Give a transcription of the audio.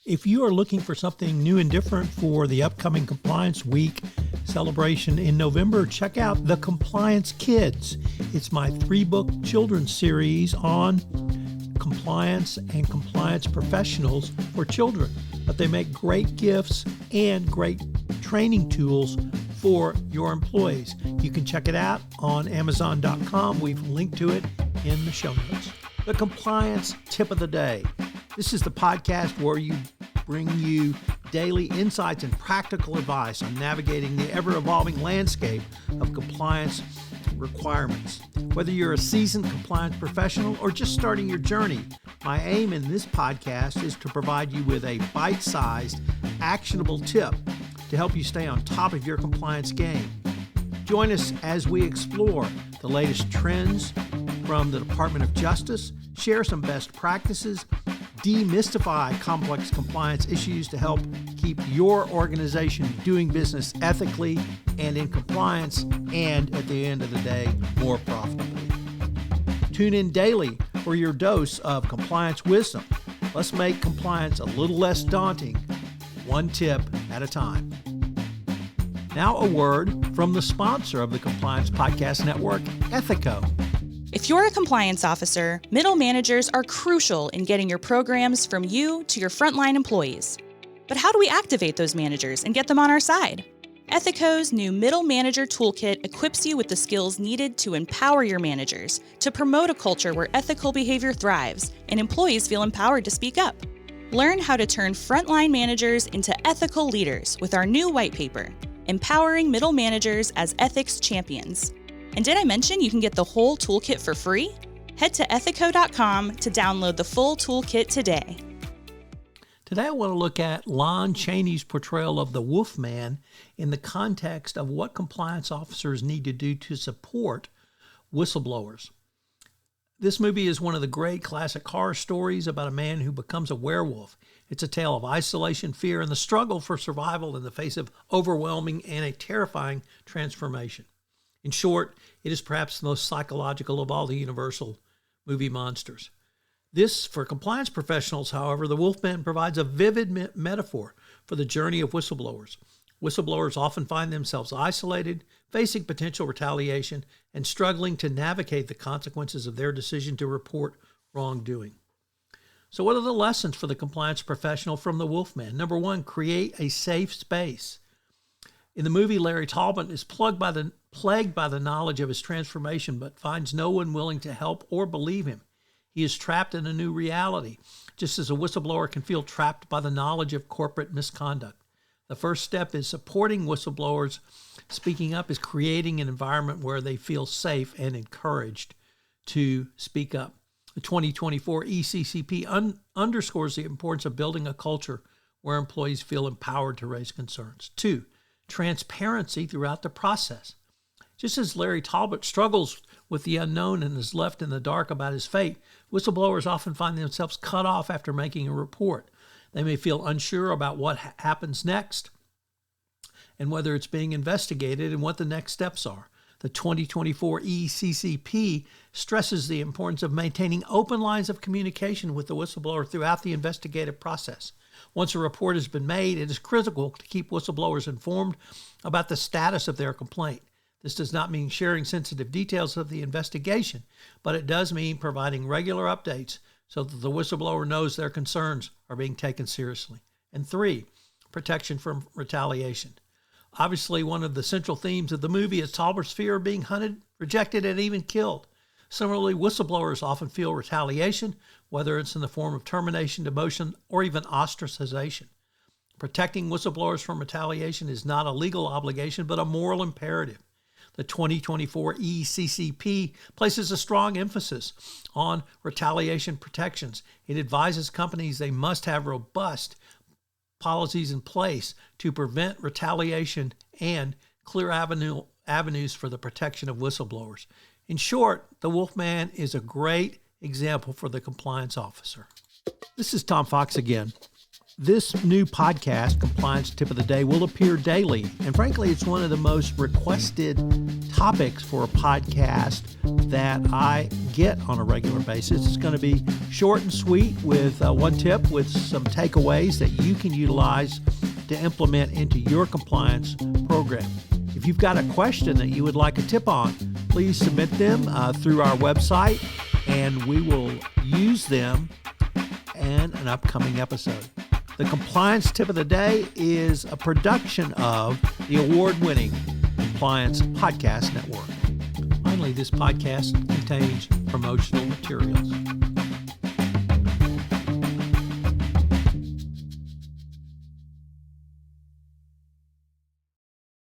If you are looking for something new and different for the upcoming Compliance Week celebration in November, check out The Compliance Kids. It's my 3-book children's series on compliance and compliance professionals for children. But they make great gifts and great training tools for your employees. You can check it out on Amazon.com. We've linked to it in the show notes. The Compliance Tip of the Day. This is the podcast where we bring you daily insights and practical advice on navigating the ever-evolving landscape of compliance requirements. Whether you're a seasoned compliance professional or just starting your journey, my aim in this podcast is to provide you with a bite-sized, actionable tip to help you stay on top of your compliance game. Join us as we explore the latest trends from the Department of Justice, share some best practices, demystify complex compliance issues to help keep your organization doing business ethically and in compliance, and at the end of the day, more profitably. Tune in daily for your dose of compliance wisdom. Let's make compliance a little less daunting, one tip at a time. Now a word from the sponsor of the Compliance Podcast Network, Ethico. If you're a compliance officer, middle managers are crucial in getting your programs from you to your frontline employees. But how do we activate those managers and get them on our side? Ethico's new Middle Manager Toolkit equips you with the skills needed to empower your managers, to promote a culture where ethical behavior thrives and employees feel empowered to speak up. Learn how to turn frontline managers into ethical leaders with our new white paper, Empowering Middle Managers as Ethics Champions. And did I mention you can get the whole toolkit for free? Head to ethico.com to download the full toolkit today. Today I want to look at Lon Chaney's portrayal of the Wolfman in the context of what compliance officers need to do to support whistleblowers. This movie is one of the great classic horror stories about a man who becomes a werewolf. It's a tale of isolation, fear, and the struggle for survival in the face of overwhelming and a terrifying transformation. In short, it is perhaps the most psychological of all the Universal movie monsters. This, for compliance professionals, however, the Wolfman provides a vivid metaphor for the journey of whistleblowers. Whistleblowers often find themselves isolated, facing potential retaliation, and struggling to navigate the consequences of their decision to report wrongdoing. So what are the lessons for the compliance professional from the Wolfman? Number 1, create a safe space. In the movie, Larry Talbot is plagued by the knowledge of his transformation, but finds no one willing to help or believe him. He is trapped in a new reality, just as a whistleblower can feel trapped by the knowledge of corporate misconduct. The first step is supporting whistleblowers. Speaking up is creating an environment where they feel safe and encouraged to speak up. The 2024 ECCP underscores the importance of building a culture where employees feel empowered to raise concerns. 2, transparency throughout the process. Just as Larry Talbot struggles with the unknown and is left in the dark about his fate, whistleblowers often find themselves cut off after making a report. They may feel unsure about what happens next and whether it's being investigated and what the next steps are. The 2024 ECCP stresses the importance of maintaining open lines of communication with the whistleblower throughout the investigative process. Once a report has been made, it is critical to keep whistleblowers informed about the status of their complaint. This does not mean sharing sensitive details of the investigation, but it does mean providing regular updates so that the whistleblower knows their concerns are being taken seriously. And 3, protection from retaliation. Obviously, one of the central themes of the movie is Talbot's fear of being hunted, rejected, and even killed. Similarly, whistleblowers often feel retaliation, whether it's in the form of termination, demotion, or even ostracization. Protecting whistleblowers from retaliation is not a legal obligation, but a moral imperative. The 2024 ECCP places a strong emphasis on retaliation protections. It advises companies they must have robust policies in place to prevent retaliation and clear avenues for the protection of whistleblowers. In short, the Wolfman is a great example for the compliance officer. This is Tom Fox again. This new podcast, Compliance Tip of the Day, will appear daily. And frankly, it's one of the most requested topics for a podcast that I get on a regular basis. It's going to be short and sweet with one tip with some takeaways that you can utilize to implement into your compliance program. If you've got a question that you would like a tip on, please submit them through our website, and we will use them in an upcoming episode. The Compliance Tip of the Day is a production of the award-winning Compliance Podcast Network. Finally, this podcast contains promotional materials.